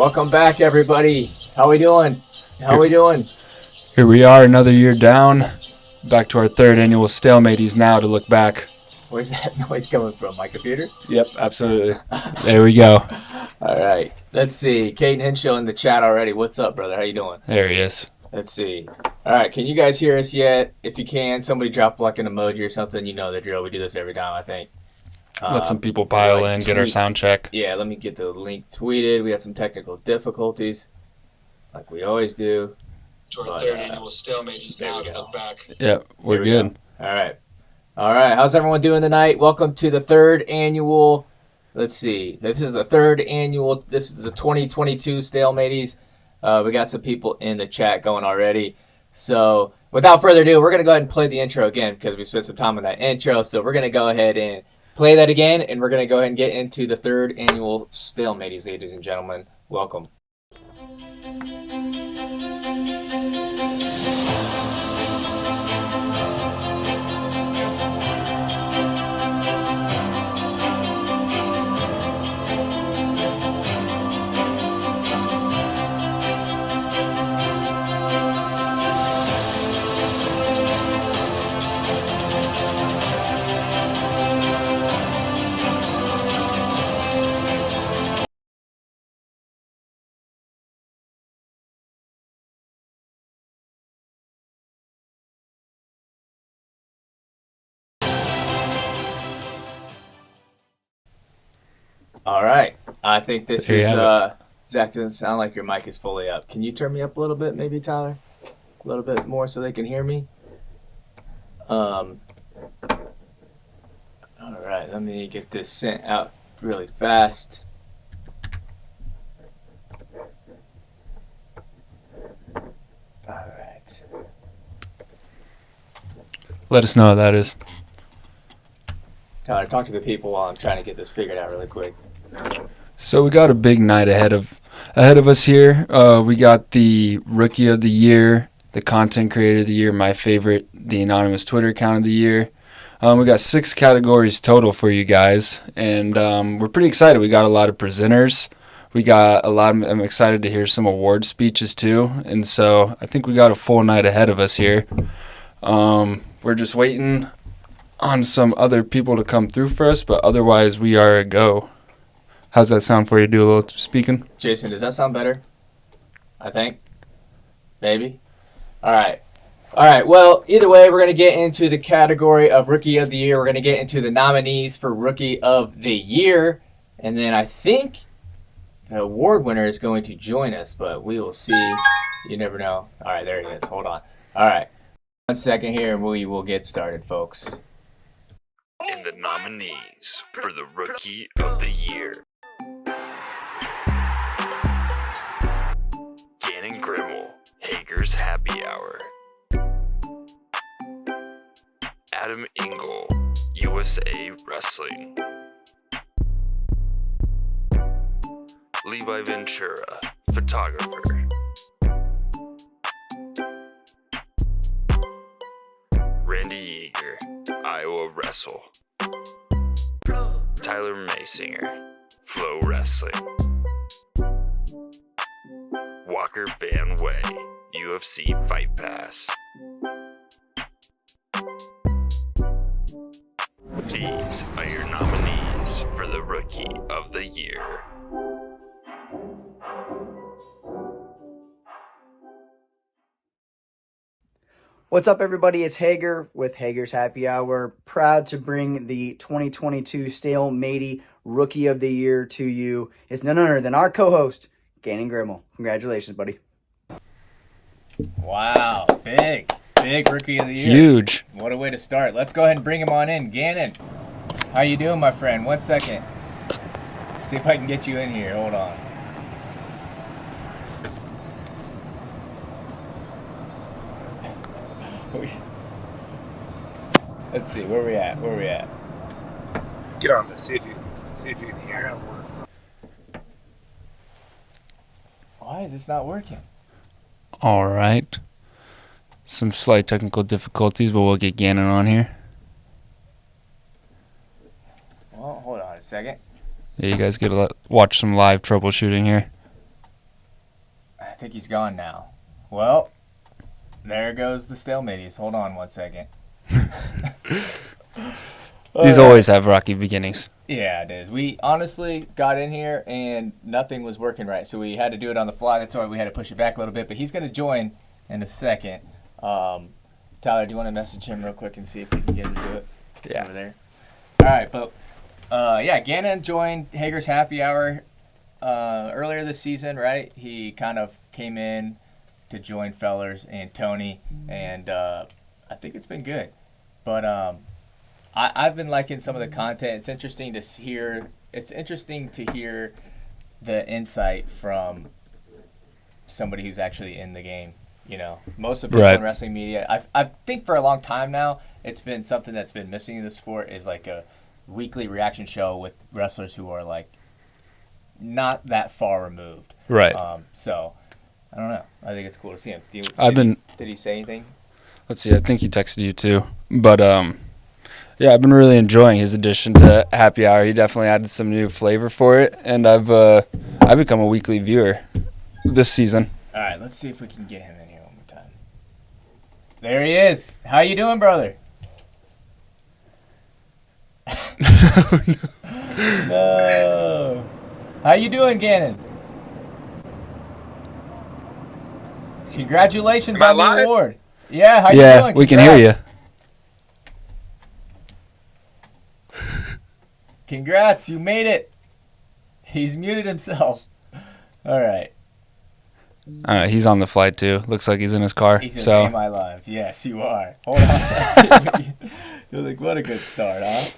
Welcome back, everybody. How we doing? Here we are, another year down. Back to our third annual Stalematies now to look back. Where's that noise coming from? My computer? Yep, absolutely. There we go. All right. Let's see. Caden Henshaw in the chat already. What's up, brother? How you doing? There he is. Let's see. All right. Can you guys hear us yet? If you can, somebody drop like an emoji or something. You know the drill. We do this every time, I think. Let some people pile in, get our sound check. Yeah, let me get the link tweeted. We had some technical difficulties, like we always do. To our third annual Stalematies now to look back. Yep, we're good. All right. How's everyone doing tonight? Welcome to the third annual. Let's see. This is the 2022 Stalematies. We got some people in the chat going already. So without further ado, we're going to go ahead and play the intro again because we spent some time on that intro. So we're going to go ahead and play that again, and we're going to go ahead and get into the third annual Stalematies, ladies and gentlemen. Welcome. All right. I think this is Zach, doesn't sound like your mic is fully up. Can you turn me up a little bit, maybe, Tyler? A little bit more so they can hear me? All right. Let me get this sent out really fast. All right. Let us know what that is. Tyler, talk to the people while I'm trying to get this figured out really quick. So we got a big night ahead of us here. We got the Rookie of the Year, the Content Creator of the Year, my favorite, the Anonymous Twitter Account of the Year. We got 6 categories total for you guys, and we're pretty excited. We got a lot of presenters. I'm excited to hear some award speeches too, and so I think we got a full night ahead of us here. We're just waiting on some other people to come through for us, but otherwise we are a go. How's that sound for you? Do a little speaking? Jason, does that sound better? I think. Maybe. All right. Well, either way, we're going to get into the category of Rookie of the Year. We're going to get into the nominees for Rookie of the Year. And then I think the award winner is going to join us, but we will see. You never know. All right, there he is. Hold on. All right. 1 second here, and we will get started, folks. In the nominees for the Rookie of the Year: Gannon Grimmel, Hager's Happy Hour; Adam Engel, USA Wrestling; Levi Ventura, Photographer; Randy Yeager, Iowa Wrestle; Tyler Maysinger, Flow Wrestling; Walker Van Way, UFC Fight Pass. These are your nominees for the Rookie of the Year. What's up, everybody? It's Hager with Hager's Happy Hour. Proud to bring the 2022 Stalematy Rookie of the Year to you. It's none other than our co-host, Gannon Grimmel. Congratulations, buddy. Wow. Big Rookie of the Year. Huge. What a way to start. Let's go ahead and bring him on in. Gannon, how you doing, my friend? 1 second. See if I can get you in here. Hold on. Let's see, where we at? Get on this, see if you can hear it. Why is this not working? All right. Some slight technical difficulties, but we'll get Gannon on here. Well, hold on a second. Yeah, you guys get to watch some live troubleshooting here. think he's gone now. Well, there goes the Stalematies. Hold on one second. These always have rocky beginnings. Yeah, it is. We honestly got in here and nothing was working right, so we had to do it on the fly. That's why we had to push it back a little bit. But he's going to join in a second. Tyler, do you want to message him real quick and see if we can get him to do it? Yeah. Over there. All right, but Gannon joined Hager's Happy Hour earlier this season, right? He kind of came in to join Fellers and Tony, and I think it's been good. But I've been liking some of the content. It's interesting to hear. It's interesting to hear the insight from somebody who's actually in the game. You know, most of people in wrestling media. I think for a long time now, it's been something that's been missing in the sport is like a weekly reaction show with wrestlers who are like not that far removed. Right. So I don't know. I think it's cool to see him. Did he say anything? Let's see. I think he texted you too. But yeah, I've been really enjoying his addition to Happy Hour. He definitely added some new flavor for it, and I've become a weekly viewer this season. All right, let's see if we can get him in here one more time. There he is. How you doing, brother? No. How you doing, Gannon? Congratulations on the award. Yeah, how you doing? Yeah, we can hear you. Congrats, you made it. He's muted himself. All right. He's on the flight too. Looks like he's in his car. He's going to stay my live. Yes, you are. Hold on. You're like, what a good start, huh?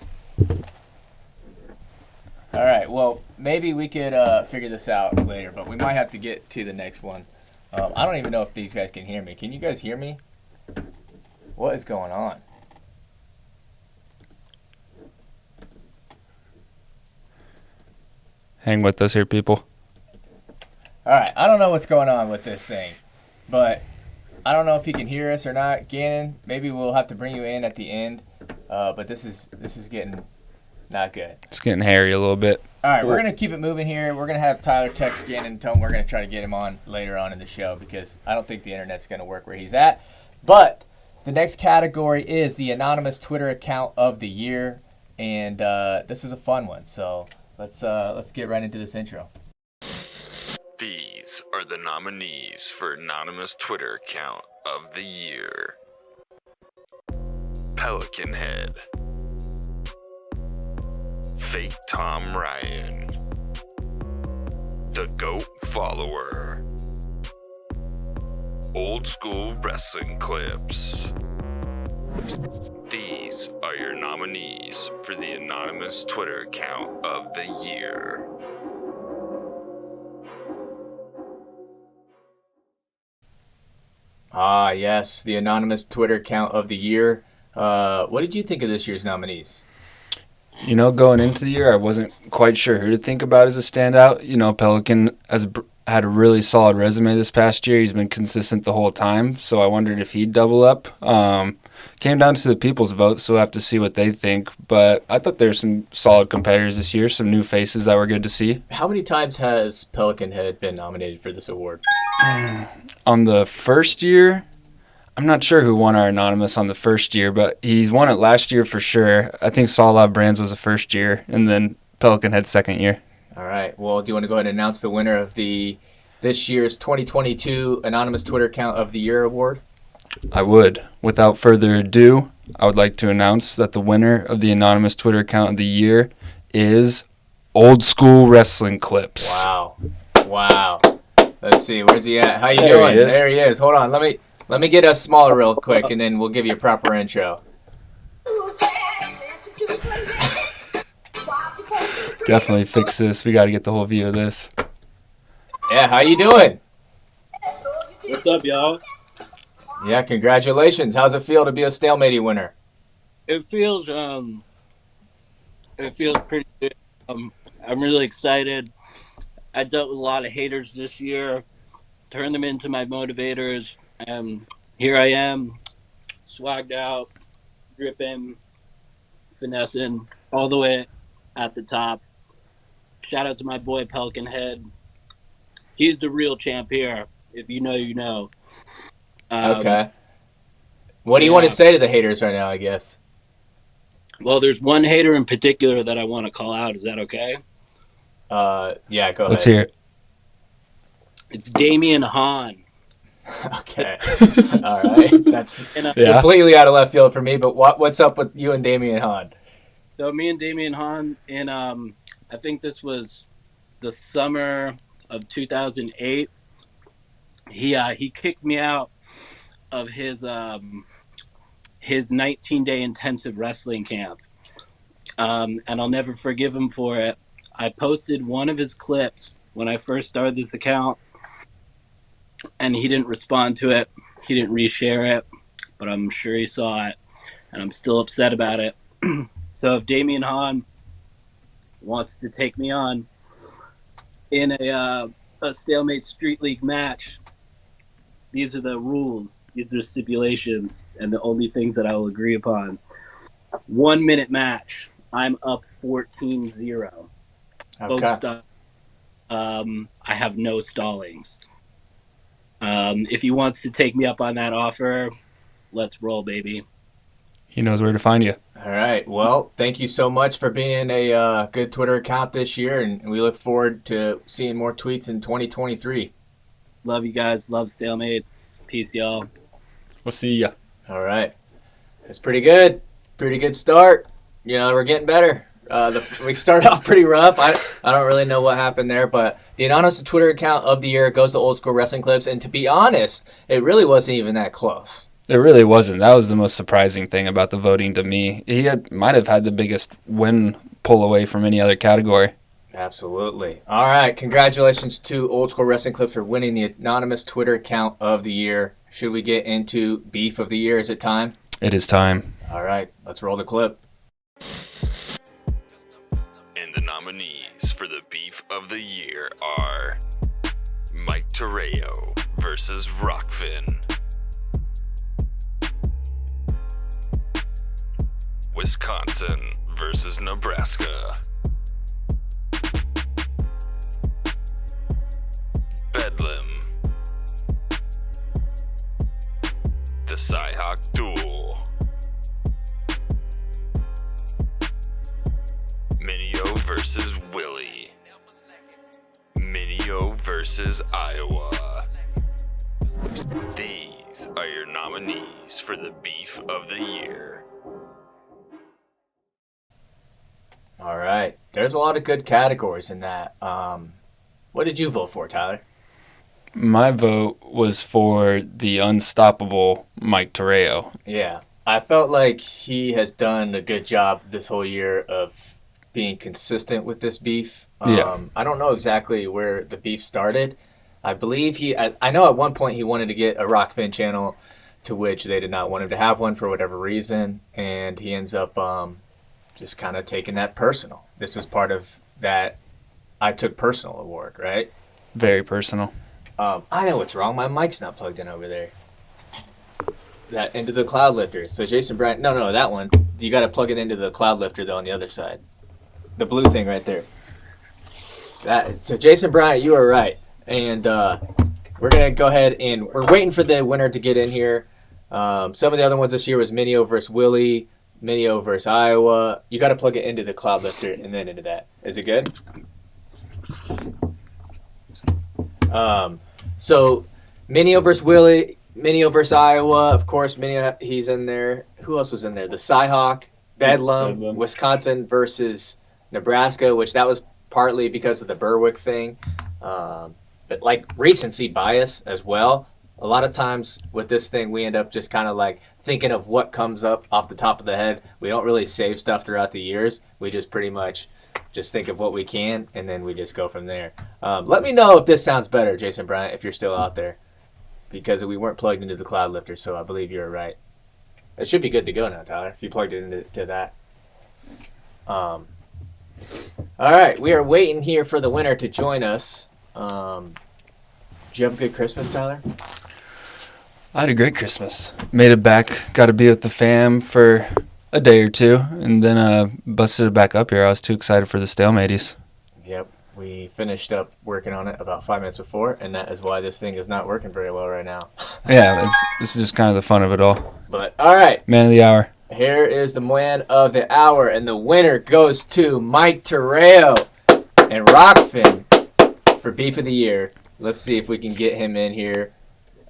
All right. Well, maybe we could figure this out later, but we might have to get to the next one. I don't even know if these guys can hear me. Can you guys hear me? What is going on? Hang with us here, people. All right. I don't know what's going on with this thing, but I don't know if he can hear us or not. Gannon, maybe we'll have to bring you in at the end, but this is getting not good. It's getting hairy a little bit. All right, we're going to keep it moving here. We're going to have Tyler text Gannon and tell him we're going to try to get him on later on in the show because I don't think the internet's going to work where he's at. But the next category is the anonymous Twitter account of the year, and this is a fun one. So let's get right into this intro. These are the nominees for anonymous Twitter account of the year. Pelican Head, Fake Tom Ryan, The Goat Follower, Old School Wrestling Clips. These are your nominees for the anonymous Twitter account of the year. Ah, yes, the anonymous Twitter account of the year. What did you think of this year's nominees? You know, going into the year, I wasn't quite sure who to think about as a standout. You know, Pelican had a really solid resume this past year. He's been consistent the whole time, so I wondered if he'd double up. Came down to the people's vote, so we'll have to see what they think. But I thought there were some solid competitors this year, some new faces that were good to see. How many times has Pelican Head been nominated for this award? On the first year, I'm not sure who won our anonymous on the first year, but he's won it last year for sure. I think Saw Love Brands was the first year, and then Pelican Head second year. All right. Well, do you want to go ahead and announce the winner of this year's 2022 Anonymous Twitter Account of the Year award? I would. Without further ado, I would like to announce that the winner of the anonymous Twitter account of the year is Old School Wrestling Clips. Wow. Let's see. Where's he at? How you doing? There he is. Hold on. Let me get us smaller real quick, and then we'll give you a proper intro. Definitely fix this. We got to get the whole view of this. Yeah, how you doing? What's up, y'all? Yeah, congratulations. How's it feel to be a Stalemate winner? It feels pretty good. I'm really excited. I dealt with a lot of haters this year, turned them into my motivators, and here I am, swagged out, dripping, finessing, all the way at the top. Shout out to my boy Pelican Head. He's the real champ here. If you know, you know. Okay. What do you want to Yeah. say to the haters right now, I guess? Well, there's one hater in particular that I want to call out. Is that okay? Yeah, go Let's ahead. hear it. It's Damian Hahn. Okay. All right. That's And Yeah. completely out of left field for me, but what's up with you and Damian Hahn? so me and Damian Hahn in I think this was the summer of 2008. He kicked me out of his 19-day intensive wrestling camp. And I'll never forgive him for it. I posted one of his clips when I first started this account, and he didn't respond to it. He didn't reshare it, but I'm sure he saw it, and I'm still upset about it. So if Damian Hahn wants to take me on in a stalemate street league match, these are the rules, these are the stipulations, and the only things that I will agree upon. 1 minute match. I'm up 14-0. Okay. Folks, I have no stallings. If he wants to take me up on that offer, let's roll, baby. He knows where to find you. All right. Well, thank you so much for being a good Twitter account this year, and we look forward to seeing more tweets in 2023. Love you guys. Love Stalemates. Peace, y'all. We'll see ya. All right. It's pretty good. Pretty good start. You know, we're getting better. We started off pretty rough. I don't really know what happened there, but the anonymous Twitter account of the year goes to Old School Wrestling Clips, and to be honest, it really wasn't even that close. It really wasn't. That was the most surprising thing about the voting to me. He might have had the biggest win pull away from any other category. Absolutely. All right. Congratulations to Old School Wrestling Clips for winning the anonymous Twitter account of the year. Should we get into beef of the year? Is it time? It is time. All right. Let's roll the clip. And the nominees for the beef of the year are Mike Terreo versus Rockfin, Wisconsin versus Nebraska, Bedlam, the Cyhawk Duel, Minio versus Willie, Minio versus Iowa. These are your nominees for the beef of the year. All right. There's a lot of good categories in that. What did you vote for, Tyler? My vote was for the unstoppable Mike Terreo. Yeah. I felt like he has done a good job this whole year of being consistent with this beef. Yeah. I don't know exactly where the beef started. I believe I know at one point he wanted to get a Rockfin channel, to which they did not want him to have one for whatever reason, and he ends up just kind of taking that personal. This was part of that I took personal award, right? Very personal. I know what's wrong. My mic's not plugged in over there. That into the cloud lifter. So Jason Bryant, no, that one. You got to plug it into the cloud lifter though on the other side. The blue thing right there. So Jason Bryant, you are right, and we're gonna go ahead and we're waiting for the winner to get in here. Some of the other ones this year was Minio versus Willie, Minio versus Iowa. You got to plug it into the cloud lifter and then into that. Is it good? So Minio versus Willie, Minio versus Iowa. Of course, Minio, he's in there. Who else was in there? The Cyhawk, Bedlam, Wisconsin versus Nebraska, which that was partly because of the Berwick thing. But like recency bias as well. A lot of times with this thing, we end up just kind of like thinking of what comes up off the top of the head. We don't really save stuff throughout the years. We just pretty much just think of what we can, and then we just go from there. Let me know if this sounds better, Jason Bryant, if you're still out there, because we weren't plugged into the cloud lifter, so I believe you're right. It should be good to go now, Tyler, if you plugged it into that. All right, we are waiting here for the winner to join us. Did you have a good Christmas, Tyler? I had a great Christmas. Made it back. Got to be with the fam for a day or two, and then busted it back up here. I was too excited for the Stalematies. Yep. We finished up working on it about 5 minutes before, and that is why this thing is not working very well right now. Yeah, this is just kind of the fun of it all. But all right, Man of the hour. here is the man of the hour, and the winner goes to Mike Terrell and Rockfin for Beef of the Year. Let's see if we can get him in here.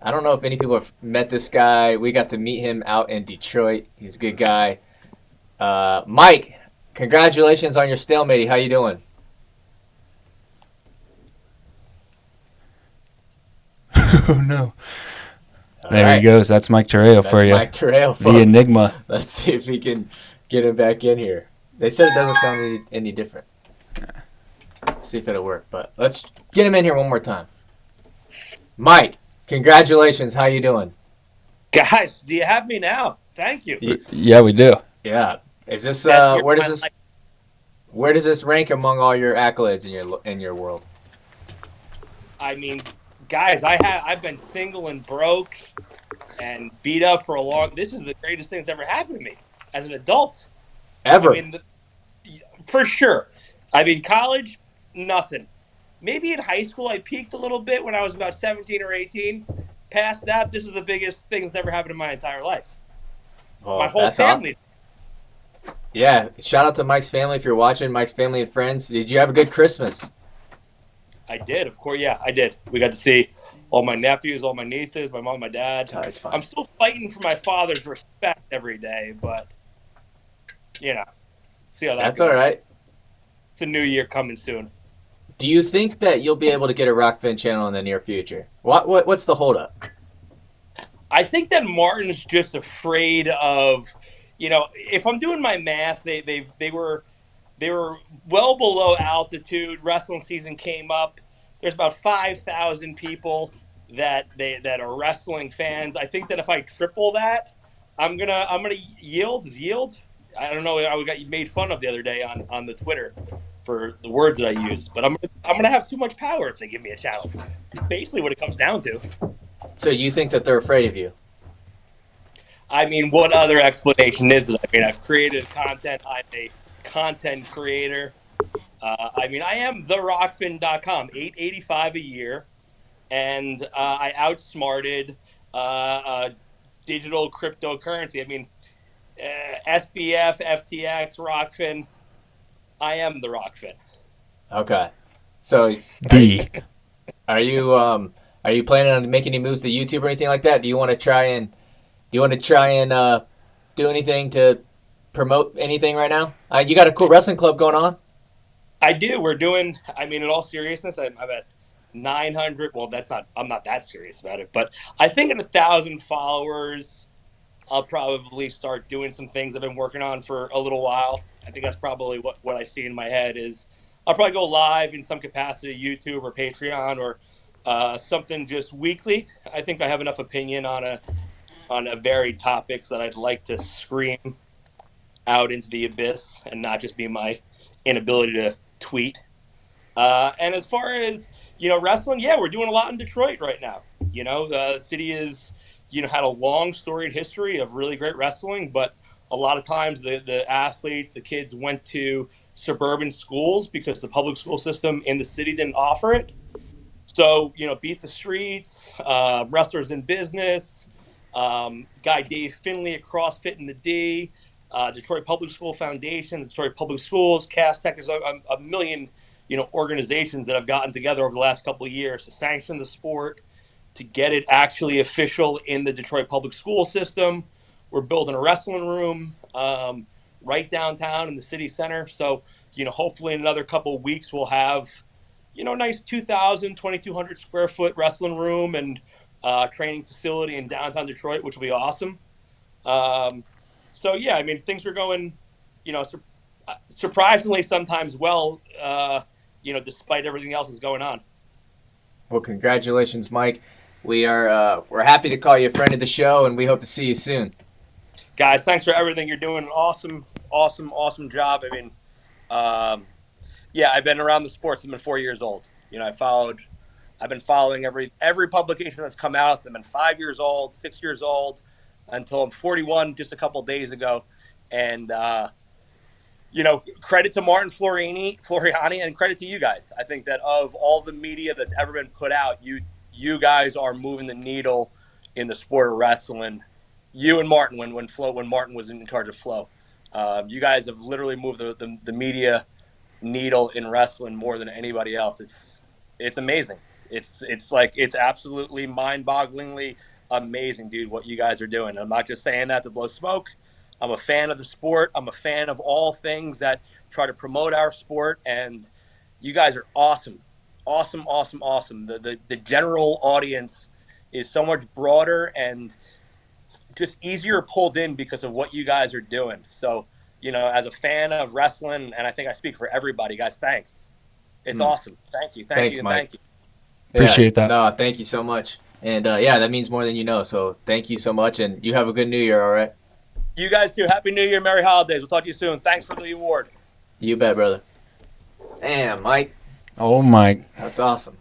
I don't know if many people have met this guy. We got to meet him out in Detroit. He's a good guy. Mike, congratulations on your stalemate. How you doing? Oh no. All There right. he goes. That's Mike Terrell That's for you. Mike Terrell, folks. The Enigma. Let's see if we can get him back in here. They said it doesn't sound any different. Let's see if it'll work. But let's get him in here one more time. Mike, congratulations. How you doing? Guys, do you have me now? Thank you. Yeah, we do. Yeah. Is this That's where does my this life. where does this rank among all your accolades in your world? I mean, guys, I've been single and broke and beat up for a long. This is the greatest thing that's ever happened to me as an adult. Ever? I mean, for sure. I mean, college, nothing. Maybe in high school, I peaked a little bit when I was about 17 or 18. Past that, this is the biggest thing that's ever happened in my entire life. Well, My whole that's awesome. family. Yeah. Shout out to Mike's family if you're watching. Mike's family and friends. Did you have a good Christmas? I did, of course. Yeah, I did. We got to see all my nephews, all my nieces, my mom, my dad. Oh, it's fine. I'm still fighting for my father's respect every day, but see how that That's goes. all right. It's a new year coming soon. Do you think that you'll be able to get a Rockfin channel in the near future? What's the holdup? I think that Martin's just afraid of, if I'm doing my math, they were well below altitude. Wrestling season came up. There's about 5,000 people that are wrestling fans. I think that if I triple that, I'm gonna yield. I don't know. I got made fun of the other day on the Twitter for the words that I used, but I'm gonna have too much power if they give me a channel. Basically, what it comes down to. So you think that they're afraid of you? I mean, what other explanation is it? I mean, I've created content. I'm a content creator. I mean, I am therockfin.com, $8.85 a year, and I outsmarted digital cryptocurrency. I mean, SBF, FTX, Rockfin. I am the Rockfin. Okay. So are you planning on making any moves to YouTube or anything like that? Do you want to try and do anything to promote anything right now? You got a cool wrestling club going on. I do. We're doing. I mean, in all seriousness, I'm at 900. Well, I'm not that serious about it, but I think at 1,000 followers, I'll probably start doing some things I've been working on for a little while. I think that's probably what I see in my head is I'll probably go live in some capacity, YouTube or Patreon or something just weekly. I think I have enough opinion on a varied topics that I'd like to scream out into the abyss and not just be my inability to tweet. And as far as wrestling, yeah, we're doing a lot in Detroit right now. The city is had a long storied history of really great wrestling, but a lot of times the athletes, the kids went to suburban schools because the public school system in the city didn't offer it. So, Beat the Streets, Wrestlers in Business, guy Dave Finley at CrossFit in the D, Detroit Public School Foundation, Detroit Public Schools, Castech. There's a million, organizations that have gotten together over the last couple of years to sanction the sport, to get it actually official in the Detroit public school system. We're building a wrestling room right downtown in the city center. So, hopefully in another couple of weeks, we'll have, nice 2,000, 2,200 square foot wrestling room and training facility in downtown Detroit, which will be awesome. So, yeah, I mean, things are going, surprisingly sometimes well, despite everything else that's going on. Well, congratulations, Mike. We're happy to call you a friend of the show, and we hope to see you soon. Guys, thanks for everything you're doing. Awesome job. I mean, yeah, I've been around the sport since I've been 4 years old. I've been following every publication that's come out. So I've been 5 years old, 6 years old, until I'm 41 just a couple days ago. And, credit to Martin Floriani, and credit to you guys. I think that of all the media that's ever been put out, you guys are moving the needle in the sport of wrestling. You and Martin, when Martin was in charge of Flow, you guys have literally moved the media needle in wrestling more than anybody else. It's amazing. It's absolutely mind-bogglingly amazing, dude, what you guys are doing. I'm not just saying that to blow smoke. I'm a fan of the sport. I'm a fan of all things that try to promote our sport, and you guys are awesome. Awesome, awesome, awesome. The general audience is so much broader and just easier pulled in because of what you guys are doing. So, as a fan of wrestling, and I think I speak for everybody, guys, thanks. It's awesome. Thank you. Thanks, you, and Mike. thank you. Appreciate that. No, thank you so much. And that means more than you know. So thank you so much, and you have a good New Year, all right? You guys too. Happy New Year, Merry Holidays. We'll talk to you soon. Thanks for the award. You bet, brother. Damn, Mike. Oh, Mike. That's awesome.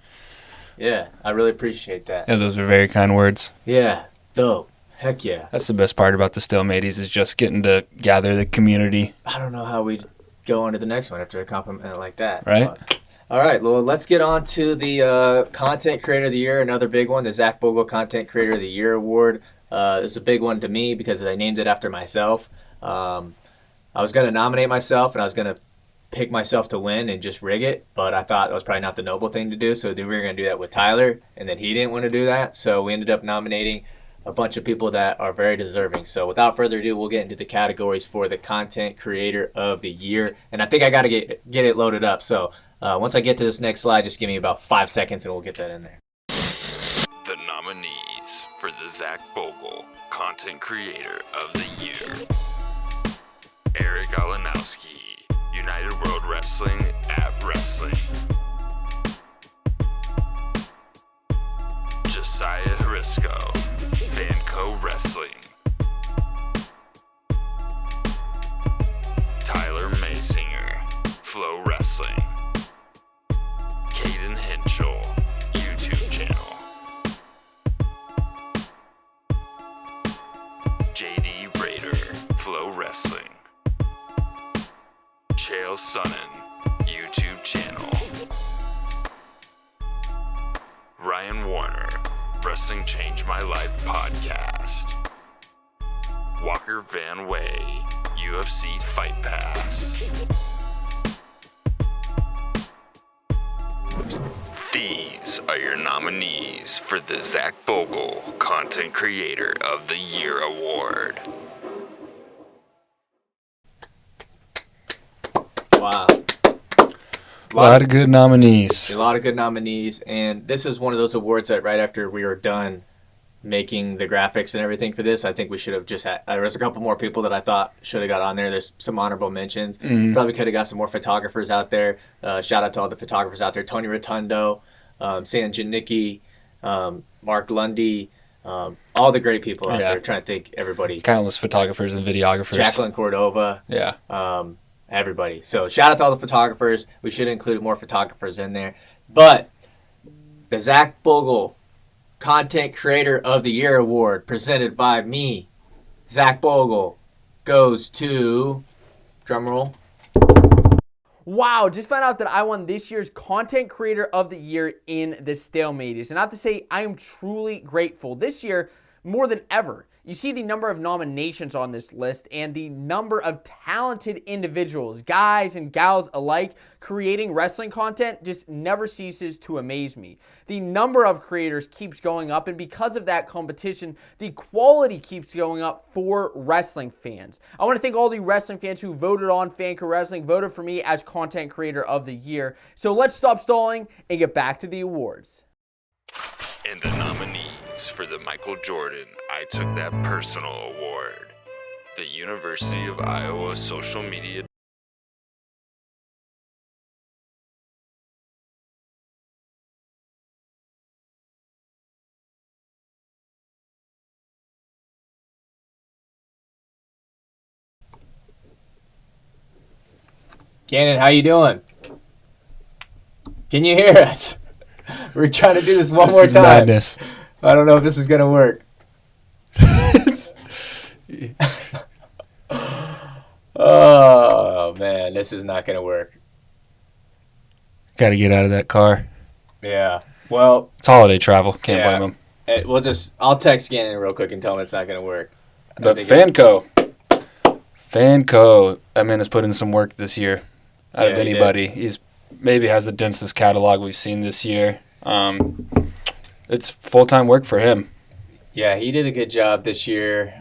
Yeah, I really appreciate that. Yeah, those are very kind words. Yeah, dope. Heck yeah. That's the best part about the Stalematies is just getting to gather the community. I don't know how we'd go on to the next one after a compliment like that. Right? But, all right, well, let's get on to the Content Creator of the Year, another big one, the Zach Bogle Content Creator of the Year Award. This is a big one to me because I named it after myself. I was going to nominate myself, and I was going to pick myself to win and just rig it, but I thought that was probably not the noble thing to do, so we were going to do that with Tyler, and then he didn't want to do that, so we ended up nominating a bunch of people that are very deserving. So without further ado, we'll get into the categories for the Content Creator of the Year, and I think I got to get it loaded up, so once I get to this next slide, just give me about 5 seconds, and we'll get that in there. The nominees for the Zach Bogle Content Creator of the Year: Eric Alanowski, United World Wrestling at Wrestling; Josiah Hrisco, Vanco Wrestling; Tyler Maysinger, Flow Wrestling; Caden Henschel, YouTube channel; JD Raider, Flow Wrestling; Chael Sonnen, YouTube channel; Ryan Warner, Wrestling Changed My Life podcast; Walker Van Way, UFC Fight Pass. These are your nominees for the Zach Bogle Content Creator of the Year Award. Wow. A lot of good nominees. A lot of good nominees, and this is one of those awards that right after we were done making the graphics and everything for this, I think we should have just had, there was a couple more people that I thought should have got on there. There's some honorable mentions. Probably could have got some more photographers out there. Shout out to all the photographers out there. Tony Rotundo, Sam Janicki, Mark Lundy, all the great people out there. Trying to think everybody. Countless photographers and videographers. Jacqueline Cordova. Yeah. Everybody. So shout out to all the photographers. We should have included more photographers in there. But the Zach Bogle Content Creator of the Year Award presented by me, Zach Bogle, goes to, drumroll. Wow, just found out that I won this year's Content Creator of the Year in the Stalematies. And I have to say, I am truly grateful. This year, more than ever, you see the number of nominations on this list and the number of talented individuals, guys and gals alike, creating wrestling content just never ceases to amaze me. The number of creators keeps going up, and because of that competition, the quality keeps going up for wrestling fans. I want to thank all the wrestling fans who voted on Fanco Wrestling, voted for me as Content Creator of the Year. So let's stop stalling and get back to the awards. And the nominees for the Michael Jordan I Took That Personal Award: the University of Iowa Social Media Cannon, how you doing? Can you hear us? We're trying to do this one more is time. Madness. I don't know if this is gonna work. Oh man, this is not gonna work. Got to get out of that car. Yeah. Well, It's holiday travel. Can't Yeah. blame him. I'll text Gannon real quick and tell him it's not gonna work. But think it's- Fanco, that man has put in some work this year. Out of Yeah, he anybody, he's maybe has the densest catalog we've seen this year. It's full-time work for him. Yeah, he did a good job this year.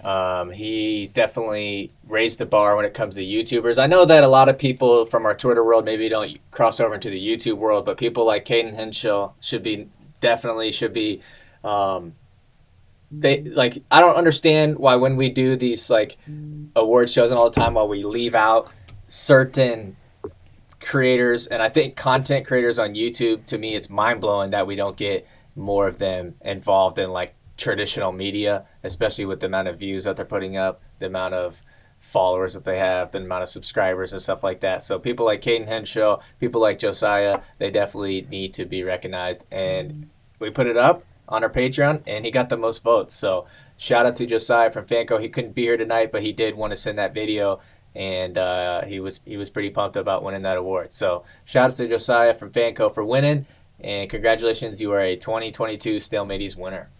He's definitely raised the bar when it comes to YouTubers. I know that a lot of people from our Twitter world maybe don't cross over into the YouTube world, but people like Caden Henshaw should be. They like. I don't understand why when we do these like award shows and all the time, while we leave out certain creators, and I think content creators on YouTube. To me, it's mind blowing that we don't get more of them involved in like traditional media, especially with the amount of views that they're putting up, the amount of followers that they have, the amount of subscribers and stuff like that. So people like Caden Henshaw, people like Josiah, they definitely need to be recognized. And we put it up on our Patreon, and he got the most votes. So shout out to Josiah from Fanco. He couldn't be here tonight, but he did want to send that video, and he was pretty pumped about winning that award. So shout out to Josiah from Fanco for winning. And congratulations, you are a 2022 Stalematies winner.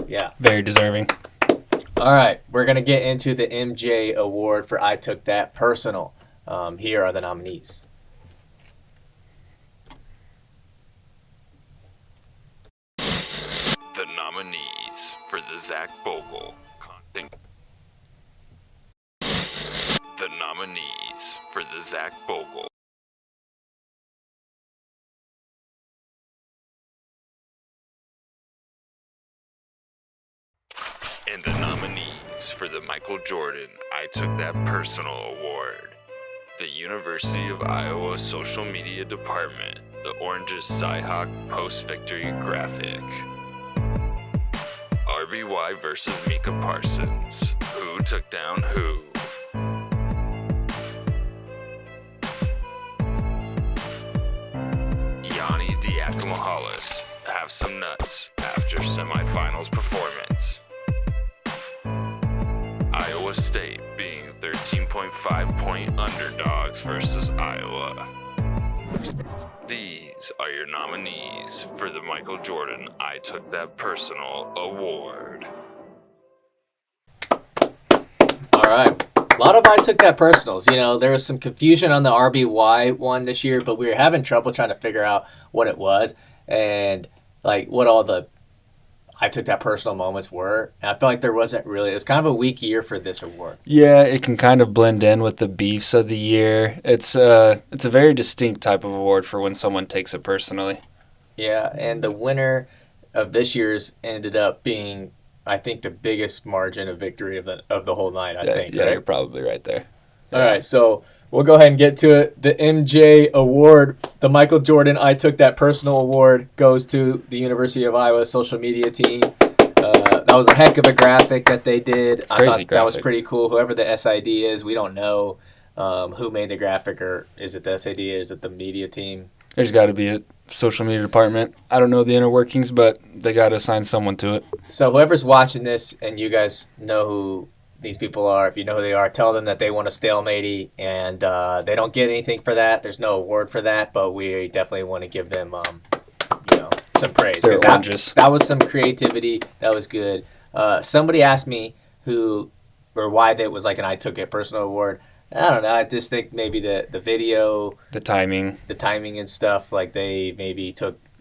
Yeah. Very deserving. All right, we're going to get into the MJ Award for I Took That Personal. Here are the nominees. The nominees for the Zach Bogle content. The nominees for the Zach Bogle. And the nominees for the Michael Jordan I Took That Personal Award. The University of Iowa Social Media Department, the Orange's Cyhawk post-victory graphic. RBY versus Mika Parsons. Who took down who? Yanni Diakomahalis, have some nuts after semifinals performance. Iowa State being 13.5 point underdogs versus Iowa. These are your nominees for the Michael Jordan I Took That Personal Award. All right. A lot of I Took That Personals. You know, there was some confusion on the RBY one this year, but we were having trouble trying to figure out what it was and like what all the I Took That Personal moments were. And I felt like there wasn't really. It was kind of a weak year for this award. Yeah, it can kind of blend in with the beefs of the year. It's a very distinct type of award for when someone takes it personally. Yeah, and the winner of this year's ended up being, I think, the biggest margin of victory of the whole night. I think. Yeah, right? you're probably right there. All right, so we'll go ahead and get to it. The MJ Award, the Michael Jordan I Took That Personal Award, goes to the University of Iowa social media team. That was a heck of a graphic that they did. I thought that was pretty cool. Whoever the SID is, we don't know who made the graphic, or is it the SID, or is it the media team? There's got to be a social media department. I don't know the inner workings, but they got to assign someone to it. So whoever's watching this and you guys know who these people are, if you know who they are, tell them that they want a Stalematy, and they don't get anything for that. There's no award for that, but we definitely want to give them, some praise. They're Because that was some creativity. That was good. Somebody asked me why that was like an I Took It Personal Award. I don't know. I just think maybe the video, the timing and stuff, like they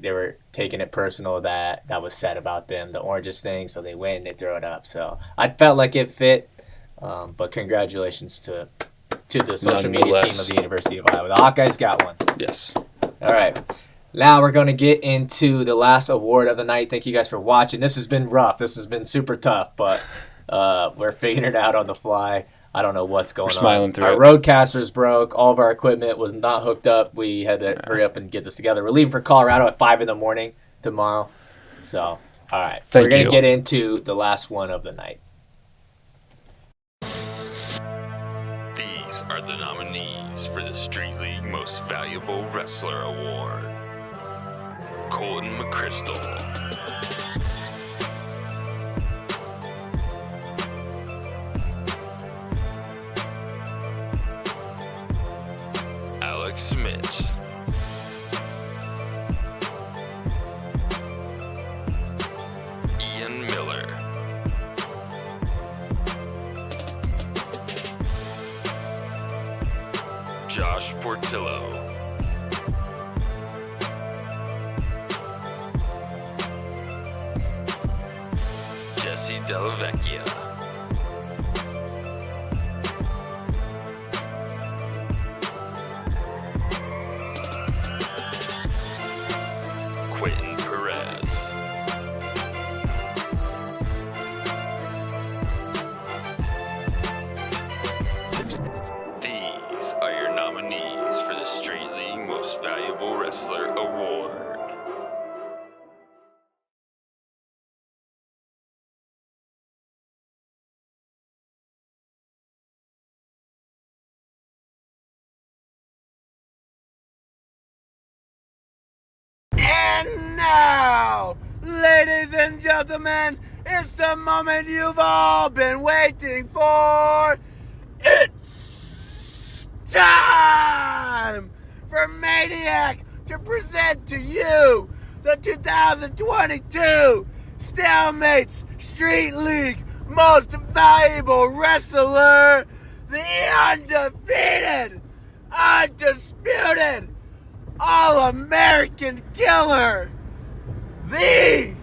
were taking it personal that was said about them, the Oranges thing, so they win and they throw it up. So I felt like it fit, but congratulations to the social media team of the University of Iowa. The Hawkeyes got one. Yes. All right. Now we're going to get into the last award of the night. Thank you guys for watching. This has been rough. This has been super tough, but we're figuring it out on the fly. I don't know what's going on. Smiling through our it. roadcasters broke. All of our equipment was not hooked up. We had to hurry up and get this together. We're leaving for Colorado at 5 a.m. tomorrow. So, all right. We're going to get into the last one of the night. These are the nominees for the Street League Most Valuable Wrestler Award. Colton McChrystal. Josh Portillo. Jesse Della Vecchia. Quentin Perez. These are your nominees for the Street League Most Valuable Wrestler Award. And now, ladies and gentlemen, it's the moment you've all been waiting for. It's time for Maniac to present to you the 2022 Stalemates Street League Most Valuable Wrestler, the undefeated, undisputed, All-American Killer, the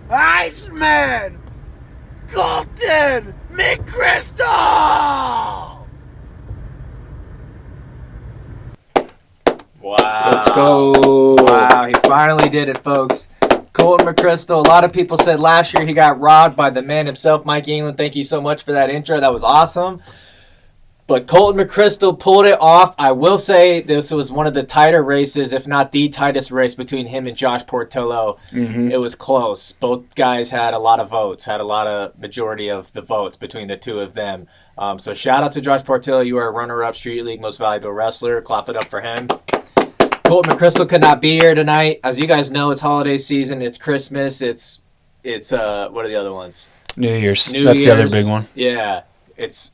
Iceman, Colton McChrystal! Wow. Let's go. Wow, he finally did it, folks. Colton McChrystal. A lot of people said last year he got robbed by the man himself, Mike England. Thank you so much for that intro. That was awesome. But Colton McChrystal pulled it off. I will say this was one of the tighter races, if not the tightest race between him and Josh Portillo. Mm-hmm. It was close. Both guys had a lot of votes, had a lot of majority of the votes between the two of them. So shout out to Josh Portillo. You are a runner-up Street League Most Valuable Wrestler. Clap it up for him. Colton McChrystal could not be here tonight. As you guys know, it's holiday season. It's Christmas. It's what are the other ones? New Year's. New That's Year's. the other big one. Yeah. It's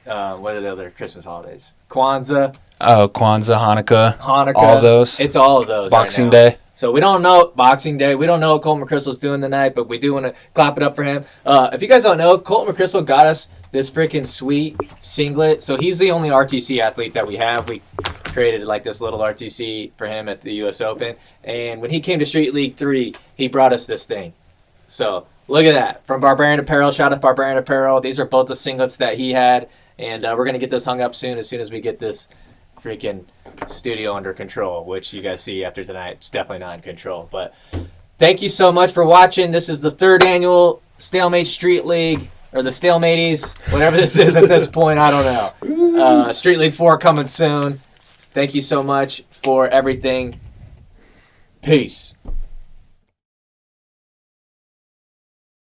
what are the other Christmas holidays? Kwanzaa, Kwanzaa, Hanukkah, Hanukkah. all those. It's all of those. Boxing right now. Day. So we don't know Boxing Day. We don't know what Colton McChrystal's doing tonight, but we do want to clap it up for him. If you guys don't know, Colton McChrystal got us this freaking sweet singlet. So he's the only RTC athlete that we have. We created like this little RTC for him at the U.S. Open. And when he came to Street League 3, he brought us this thing. So look at that. From Barbarian Apparel. Shout out to Barbarian Apparel. These are both the singlets that he had. And we're going to get this hung up soon as we get this freaking studio under control, which you guys see after tonight. It's definitely not in control. But thank you so much for watching. This is the 3rd annual Stalemate Street League, or the Stalematies, whatever this is at this point. I don't know. Street League 4 coming soon. Thank you so much for everything. Peace.